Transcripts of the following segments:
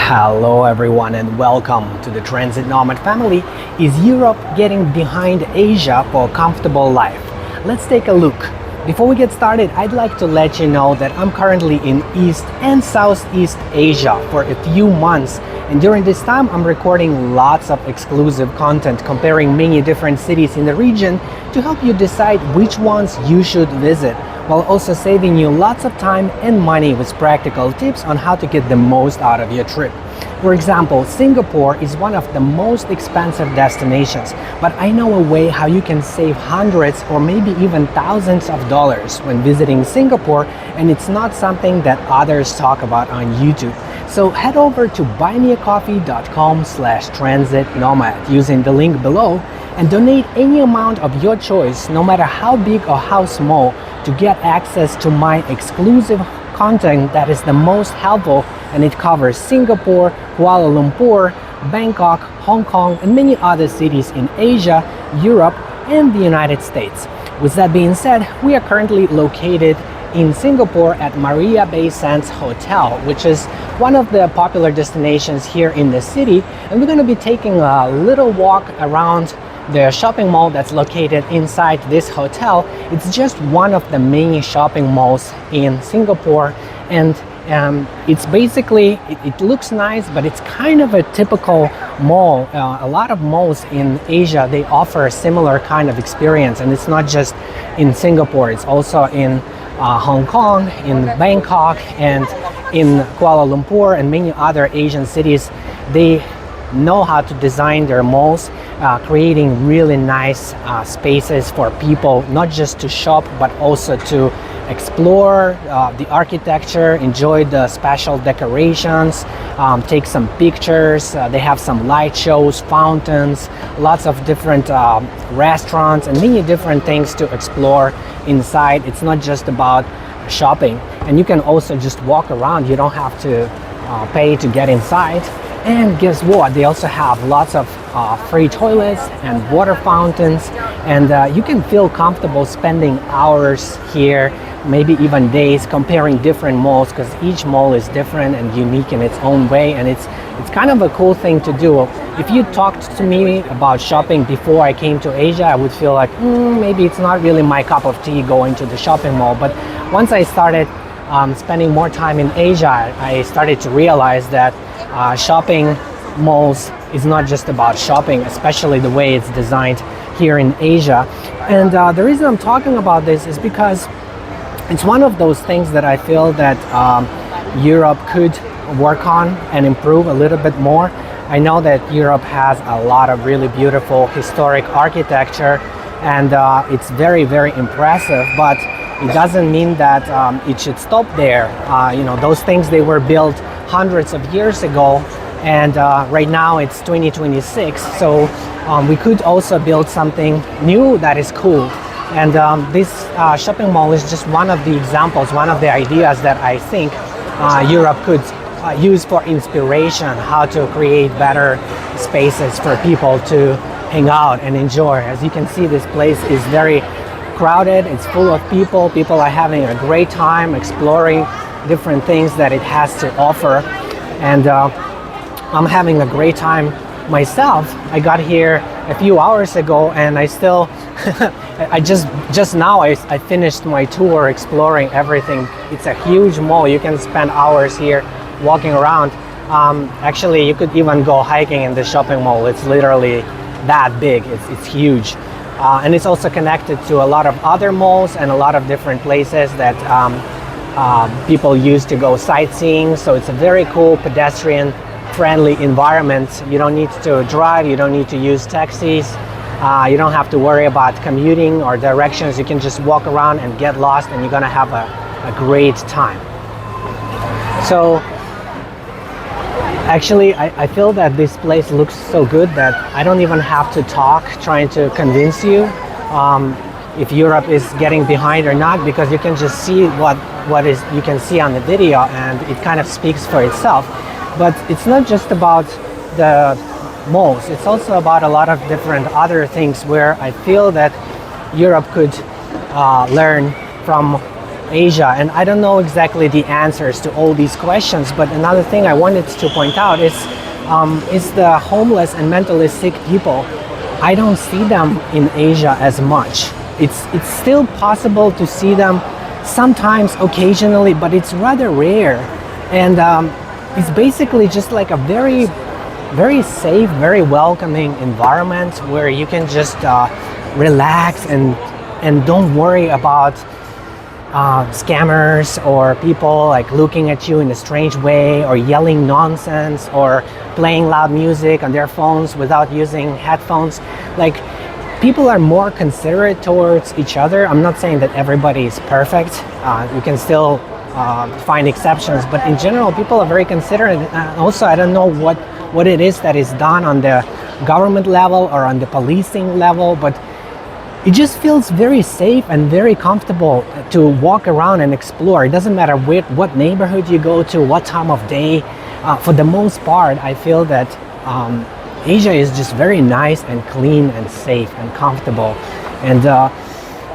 Hello everyone and welcome to the Transit Nomad family. Is Europe getting behind Asia for a comfortable life? Let's take a look. Before we get started, I'd like to let you know that I'm currently in East and Southeast Asia for a few months, and during this time I'm recording lots of exclusive content comparing many different cities in the region to help you decide which ones you should visit, while also saving you lots of time and money with practical tips on how to get the most out of your trip. For example, Singapore is one of the most expensive destinations, but I know a way how you can save hundreds or maybe even thousands of dollars when visiting Singapore, and it's not something that others talk about on YouTube. So head over to buymeacoffee.com/transitnomad using the link below and donate any amount of your choice, no matter how big or how small, to get access to my exclusive content that is the most helpful, and it covers Singapore, Kuala Lumpur, Bangkok, Hong Kong, and many other cities in Asia, Europe, and the United States. With that being said, we are currently located in Singapore at Marina Bay Sands Hotel, which is one of the popular destinations here in the city, and we're going to be taking a little walk around the shopping mall that's located inside this hotel. It's just one of the many shopping malls in Singapore, and it's basically, it looks nice, but it's kind of a typical mall. A lot of malls in Asia, they offer a similar kind of experience, and it's not just in Singapore, it's also in Hong Kong, in Bangkok, and in Kuala Lumpur, and many other Asian cities. They know how to design their malls, creating really nice spaces for people, not just to shop, but also to explore the architecture, enjoy the special decorations, take some pictures. They have some light shows, fountains, lots of different restaurants, and many different things to explore inside. It's not just about shopping, and you can also just walk around. You don't have to pay to get inside. And guess what? They also have lots of free toilets and water fountains, and you can feel comfortable spending hours here, maybe even days, comparing different malls, because each mall is different and unique in its own way, and it's kind of a cool thing to do. If you talked to me about shopping before I came to Asia, I would feel like maybe it's not really my cup of tea going to the shopping mall. But once I started spending more time in Asia, I started to realize that shopping malls is not just about shopping, especially the way it's designed here in Asia. And the reason I'm talking about this is because it's one of those things that I feel that Europe could work on and improve a little bit more. I know that Europe has a lot of really beautiful historic architecture, and it's very, very impressive, but it doesn't mean that it should stop there. Those things, they were built hundreds of years ago, and right now it's 2026, so we could also build something new that is cool. And this shopping mall is just one of the examples, one of the ideas that I think Europe could use for inspiration, how to create better spaces for people to hang out and enjoy. As you can see, this place is very crowded, it's full of people. People are having a great time exploring different things that it has to offer, and I'm having a great time myself. I got here a few hours ago, and I still I just now I finished my tour exploring everything. It's a huge mall. You can spend hours here walking around. Actually, you could even go hiking in the shopping mall. It's literally that big. It's huge. And it's also connected to a lot of other malls and a lot of different places that people use to go sightseeing. So it's a very cool pedestrian friendly environment. You don't need to drive, you don't need to use taxis, you don't have to worry about commuting or directions. You can just walk around and get lost, and you're gonna have a great time. So actually, I feel that this place looks so good that I don't even have to talk trying to convince you if Europe is getting behind or not, because you can just see what you can see on the video, and it kind of speaks for itself. But it's not just about the malls, it's also about a lot of different other things where I feel that Europe could learn from Asia, and I don't know exactly the answers to all these questions. But another thing I wanted to point out is the homeless and mentally sick people. I don't see them in Asia as much. It's still possible to see them sometimes, occasionally, but it's rather rare. And it's basically just like a very, very safe, very welcoming environment where you can just relax and don't worry about scammers or people like looking at you in a strange way or yelling nonsense or playing loud music on their phones without using headphones. Like, people are more considerate towards each other. I'm not saying that everybody is perfect. You can still find exceptions, but in general, people are very considerate. Also, I don't know what it is that is done on the government level or on the policing level, but it just feels very safe and very comfortable to walk around and explore. It doesn't matter what neighborhood you go to, what time of day. For the most part, I feel that Asia is just very nice and clean and safe and comfortable. And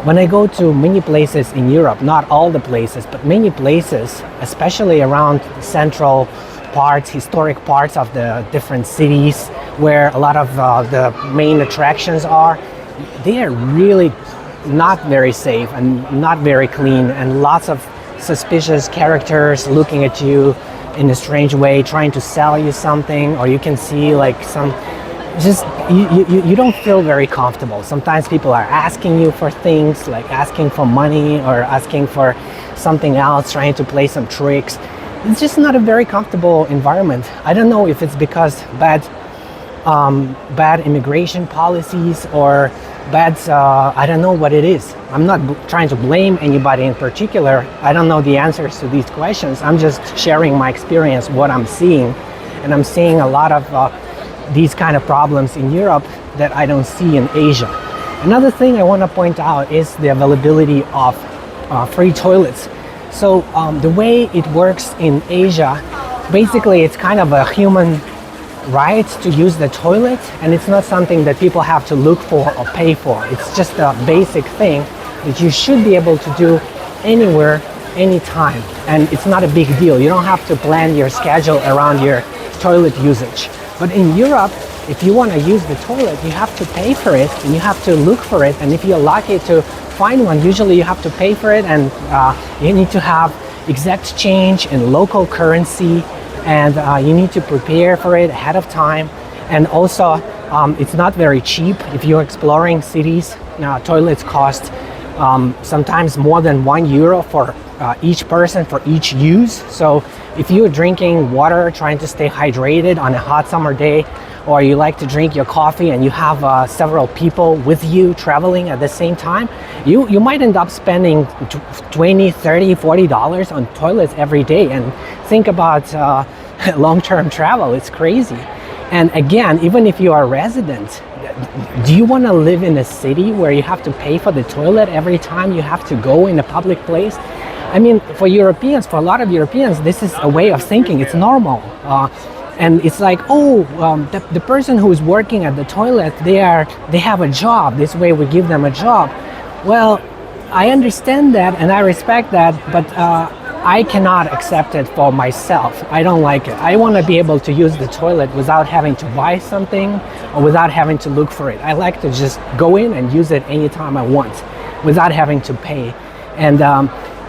when I go to many places in Europe, not all the places, but many places, especially around central parts, historic parts of the different cities where a lot of the main attractions are, they are really not very safe and not very clean, and lots of suspicious characters looking at you in a strange way, trying to sell you something, or you can see like you don't feel very comfortable. Sometimes people are asking you for things, like asking for money or asking for something else, trying to play some tricks. It's just not a very comfortable environment. I don't know if it's because bad immigration policies or I don't know what it is. I'm not trying to blame anybody in particular. I don't know the answers to these questions. I'm just sharing my experience, what I'm seeing. And I'm seeing a lot of these kind of problems in Europe that I don't see in Asia. Another thing I want to point out is the availability of free toilets. So the way it works in Asia, basically it's kind of a human right to use the toilet, and it's not something that people have to look for or pay for. It's just a basic thing that you should be able to do anywhere, anytime, and it's not a big deal. You don't have to plan your schedule around your toilet usage. But in Europe, if you want to use the toilet, you have to pay for it and you have to look for it, and if you're lucky to find one, usually you have to pay for it, and you need to have exact change in local currency, and you need to prepare for it ahead of time. And also it's not very cheap. If you're exploring cities, toilets cost sometimes more than €1 for each person for each use. So if you're drinking water, trying to stay hydrated on a hot summer day, or you like to drink your coffee and you have several people with you traveling at the same time, you might end up spending $20, $30, $40 on toilets every day. And think about long-term travel. It's crazy. And again, even if you are a resident, do you want to live in a city where you have to pay for the toilet every time you have to go in a public place? I mean, for Europeans, for a lot of Europeans, this is a way of thinking. It's normal. And it's like, the person who is working at the toilet, they have a job. This way we give them a job. Well, I understand that and I respect that, but I cannot accept it for myself. I don't like it. I want to be able to use the toilet without having to buy something or without having to look for it. I like to just go in and use it anytime I want without having to pay. And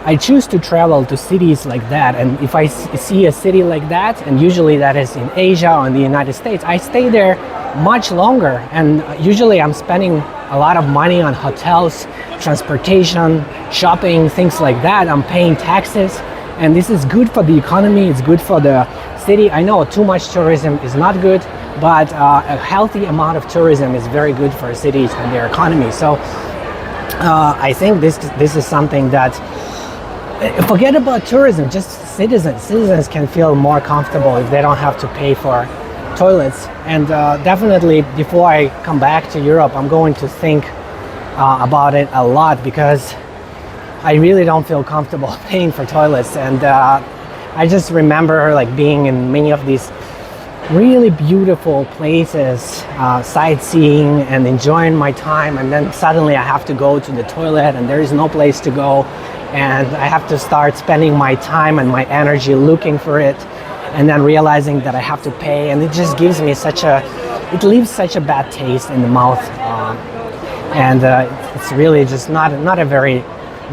I choose to travel to cities like that, and if I see a city like that, and usually that is in Asia or in the United States, I stay there much longer, and usually I'm spending a lot of money on hotels, transportation, shopping, things like that. I'm paying taxes, and this is good for the economy, it's good for the city. I know too much tourism is not good, but a healthy amount of tourism is very good for cities and their economy. So I think this is something that, forget about tourism, just citizens can feel more comfortable if they don't have to pay for toilets. And definitely before I come back to Europe, I'm going to think about it a lot, because I really don't feel comfortable paying for toilets. And I just remember like being in many of these really beautiful places, sightseeing and enjoying my time, and then suddenly I have to go to the toilet and there is no place to go. and I have to start spending my time and my energy looking for it, and then realizing that I have to pay, and it just gives me it leaves such a bad taste in the mouth, and it's really just not a very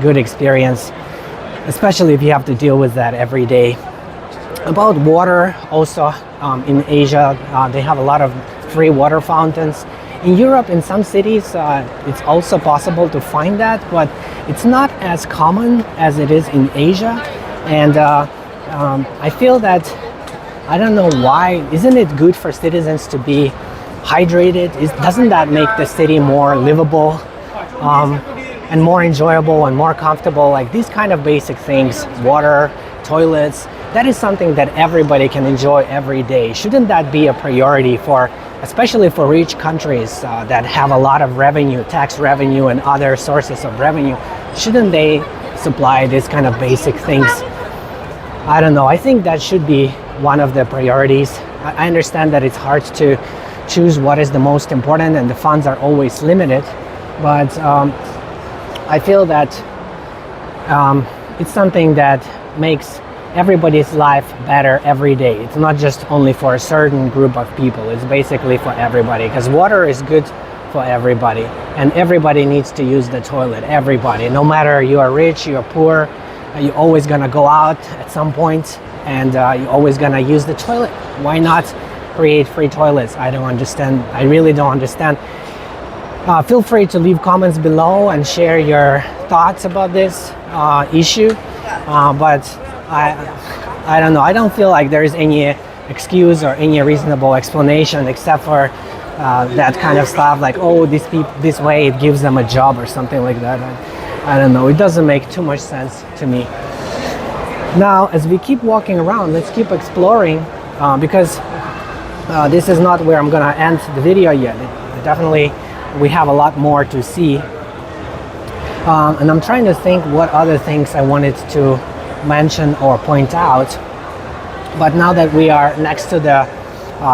good experience, especially if you have to deal with that every day. About water, also in Asia, they have a lot of free water fountains. In Europe, in some cities, it's also possible to find that, but it's not as common as it is in Asia. And I feel that, I don't know why, isn't it good for citizens to be hydrated? Doesn't that make the city more livable and more enjoyable and more comfortable? Like these kind of basic things, water, toilets, that is something that everybody can enjoy every day. Shouldn't that be a priority especially for rich countries that have a lot of revenue, tax revenue and other sources of revenue? Shouldn't they supply these kind of basic things? I don't know. I think that should be one of the priorities. I understand that it's hard to choose what is the most important and the funds are always limited, but I feel that it's something that makes everybody's life better every day. It's not just only for a certain group of people, it's basically for everybody, because water is good for everybody, and everybody needs to use the toilet. Everybody, no matter you are rich, you are poor, you're always gonna go out at some point, and you're always gonna use the toilet. Why not create free toilets? I don't understand. I really don't understand. Feel free to leave comments below and share your thoughts about this issue, but I don't know. I don't feel like there is any excuse or any reasonable explanation except for that kind of stuff, like, oh, this way it gives them a job or something like that. I don't know. It doesn't make too much sense to me. Now, as we keep walking around, let's keep exploring, because this is not where I'm gonna end the video yet. Definitely, we have a lot more to see, and I'm trying to think what other things I wanted to mention or point out. But now that we are next to the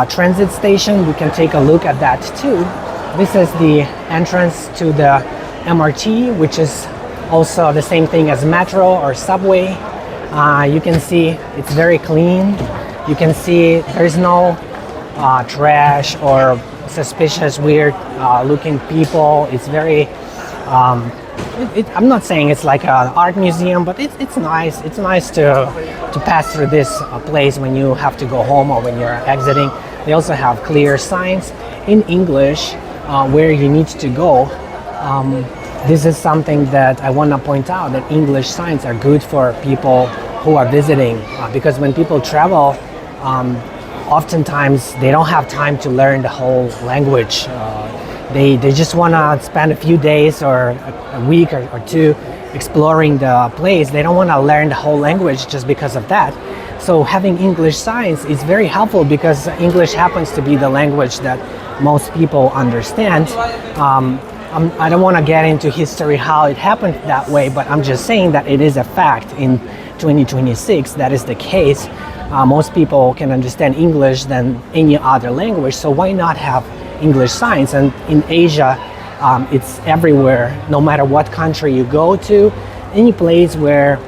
transit station, we can take a look at that too. This is the entrance to the MRT, which is also the same thing as metro or subway. You can see it's very clean. You can see there's no trash or suspicious, weird looking people. It's very I'm not saying it's like an art museum, but it's nice. It's nice to pass through this place when you have to go home or when you're exiting. They also have clear signs in English where you need to go. This is something that I want to point out, that English signs are good for people who are visiting, because when people travel, oftentimes they don't have time to learn the whole language. They just want to spend a few days or a week or two exploring the place. They don't want to learn the whole language just because of that. So having English signs is very helpful, because English happens to be the language that most people understand. I don't want to get into history how it happened that way, but I'm just saying that it is a fact. In 2026, that is the case. Most people can understand English than any other language, so why not have English signs? And in Asia, it's everywhere. No matter what country you go to, any place where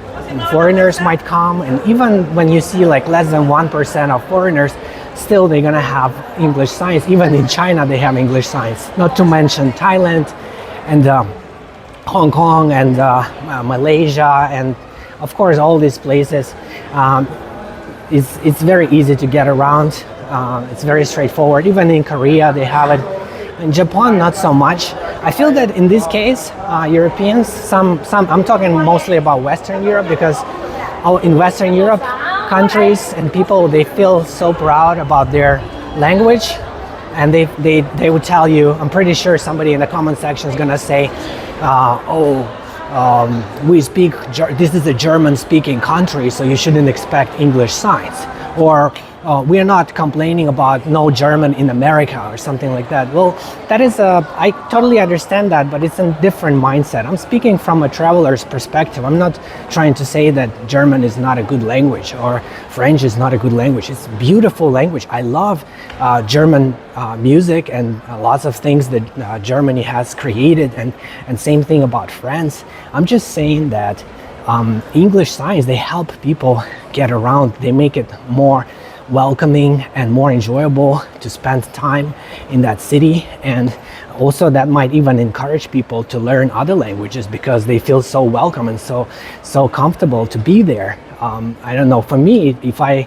foreigners might come, and even when you see like less than 1% of foreigners, still they're gonna have English signs. Even in China they have English signs, not to mention Thailand and Hong Kong and Malaysia, and of course all these places. It's very easy to get around. It's very straightforward. Even in Korea they have it. In Japan, not so much. I feel that in this case, Europeans, some I'm talking mostly about Western Europe, because in Western Europe, countries and people, they feel so proud about their language, and they would tell you, I'm pretty sure somebody in the comment section is gonna say, we speak, this is a German-speaking country, so you shouldn't expect English signs. Or we are not complaining about no German in America or something like that. Well, that is I totally understand that, but it's a different mindset. I'm speaking from a traveler's perspective. I'm not trying to say that German is not a good language or French is not a good language. It's a beautiful language. I love German music and lots of things that Germany has created, and same thing about France. I'm just saying that English signs, they help people get around. They make it more welcoming and more enjoyable to spend time in that city, and also that might even encourage people to learn other languages because they feel so welcome and so comfortable to be there. I don't know, for me, if I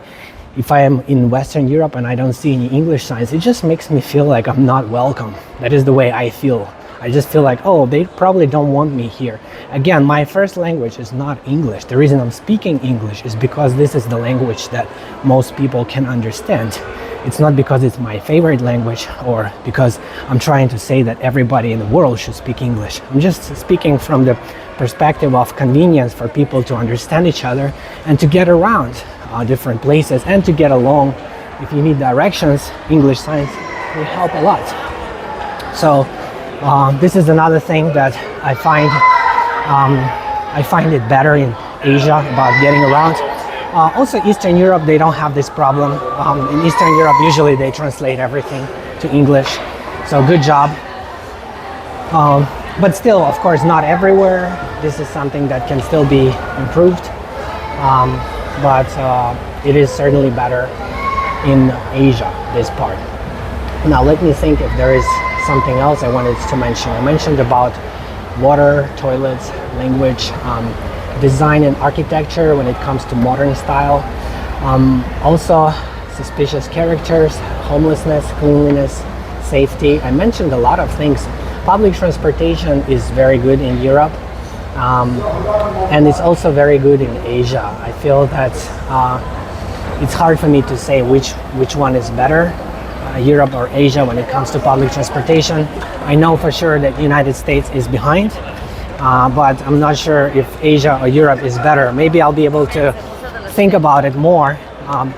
am in Western Europe and I don't see any English signs, it just makes me feel like I'm not welcome. That is the way I feel. I just feel like, oh, they probably don't want me here. Again, my first language is not English. The reason I'm speaking English is because this is the language that most people can understand. It's not because it's my favorite language or because I'm trying to say that everybody in the world should speak English. I'm just speaking from the perspective of convenience for people to understand each other and to get around different places and to get along. If you need directions, English signs will help a lot. So this is another thing that I find it better in Asia about getting around. Also, Eastern Europe, they don't have this problem. In Eastern Europe, usually they translate everything to English. So good job. But still, of course, not everywhere. This is something that can still be improved. But it is certainly better in Asia, this part. Now, let me think if there is something else I wanted to mention. I mentioned about water, toilets, language, design and architecture when it comes to modern style. Also, suspicious characters, homelessness, cleanliness, safety. I mentioned a lot of things. Public transportation is very good in Europe, and it's also very good in Asia. I feel that it's hard for me to say which one is better, Europe or Asia, when it comes to public transportation. I know for sure that the United States is behind, but I'm not sure if Asia or Europe is better. Maybe I'll be able to think about it more,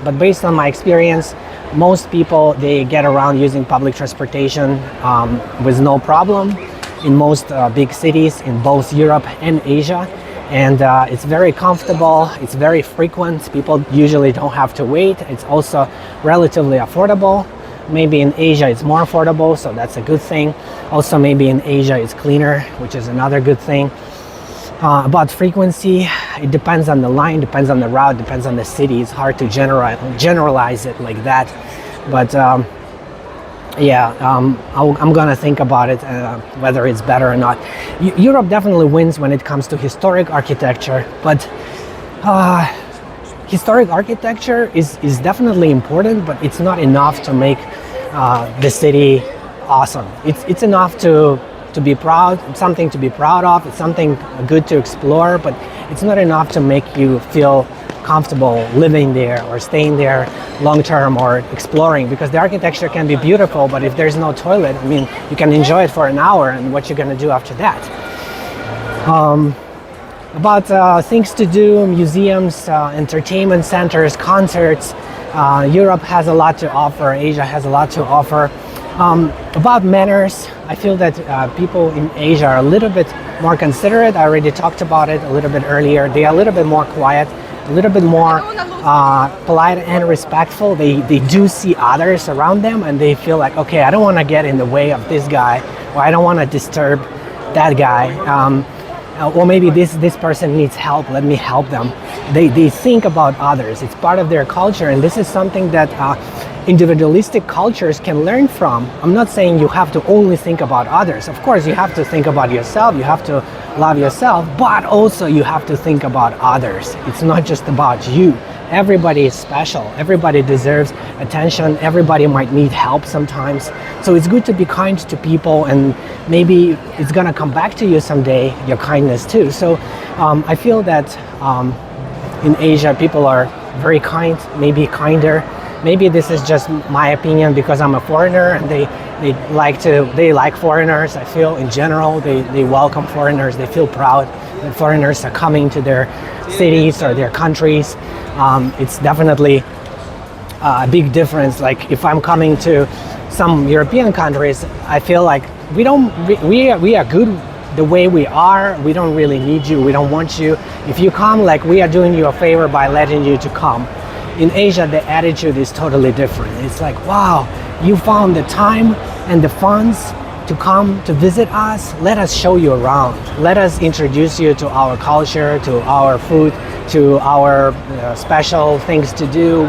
but based on my experience, most people, they get around using public transportation with no problem in most big cities in both Europe and Asia. And it's very comfortable, it's very frequent, people usually don't have to wait. It's also relatively affordable. Maybe in Asia it's more affordable, so that's a good thing. Also, maybe in Asia it's cleaner, which is another good thing. About frequency, it depends on the line, depends on the route, depends on the city. It's hard to generalize it like that. But I'm gonna think about it, whether it's better or not. Europe definitely wins when it comes to historic architecture, but historic architecture is definitely important, but it's not enough to make the city awesome. It's enough to be proud, something to be proud of, it's something good to explore, but it's not enough to make you feel comfortable living there or staying there long term or exploring, because the architecture can be beautiful, but if there's no toilet, I mean, you can enjoy it for an hour, and what you're gonna do after that? About things to do, museums, entertainment centers, concerts, Europe has a lot to offer, Asia has a lot to offer. About manners, I feel that people in Asia are a little bit more considerate. I already talked about it a little bit earlier. They are a little bit more quiet, a little bit more polite and respectful. They do see others around them, and they feel like, okay, I don't want to get in the way of this guy, or I don't want to disturb that guy, or maybe this person needs help, let me help them. They think about others. It's part of their culture, and this is something that individualistic cultures can learn from. I'm not saying you have to only think about others. Of course, you have to think about yourself, you have to love yourself, but also you have to think about others. It's not just about you. Everybody is special. Everybody deserves attention. Everybody might need help sometimes. So it's good to be kind to people, and maybe it's gonna come back to you someday, your kindness too. So I feel that in Asia, people are very kind, maybe kinder. Maybe this is just my opinion because I'm a foreigner, and they like foreigners. I feel in general they welcome foreigners. They feel proud that foreigners are coming to their cities or their countries. It's definitely a big difference. Like if I'm coming to some European countries, I feel like we are good the way we are. We don't really need you. We don't want you. If you come, like we are doing you a favor by letting you to come. In Asia, the attitude is totally different. It's like, wow, you found the time and the funds to come to visit us. Let us show you around. Let us introduce you to our culture, to our food, to our special things to do.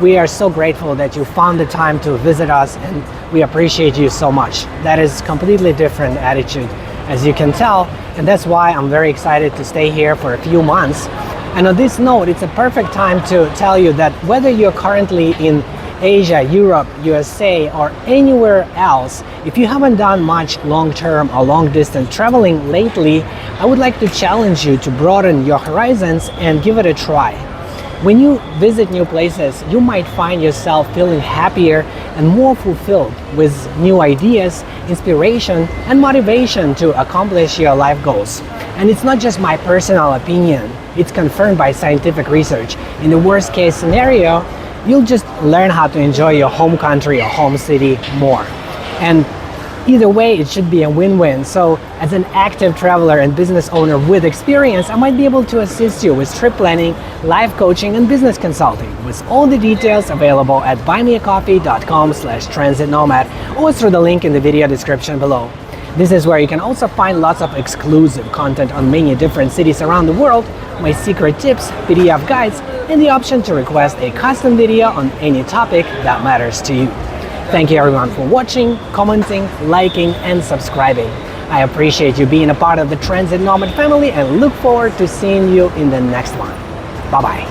We are so grateful that you found the time to visit us, and we appreciate you so much. That is completely different attitude, as you can tell, and that's why I'm very excited to stay here for a few months. And on this note, it's a perfect time to tell you that whether you're currently in Asia, Europe, USA, or anywhere else, if you haven't done much long-term or long-distance traveling lately, I would like to challenge you to broaden your horizons and give it a try. When you visit new places, you might find yourself feeling happier and more fulfilled with new ideas, inspiration, and motivation to accomplish your life goals. And it's not just my personal opinion, it's confirmed by scientific research. In the worst case scenario, you'll just learn how to enjoy your home country or home city more. And either way, it should be a win-win. So as an active traveler and business owner with experience, I might be able to assist you with trip planning, life coaching, and business consulting, with all the details available at buymeacoffee.com/transitnomad or through the link in the video description below. This is where you can also find lots of exclusive content on many different cities around the world, my secret tips, PDF guides, and the option to request a custom video on any topic that matters to you. Thank you everyone for watching, commenting, liking, and subscribing. I appreciate you being a part of the Transit Nomad family and look forward to seeing you in the next one. Bye-bye.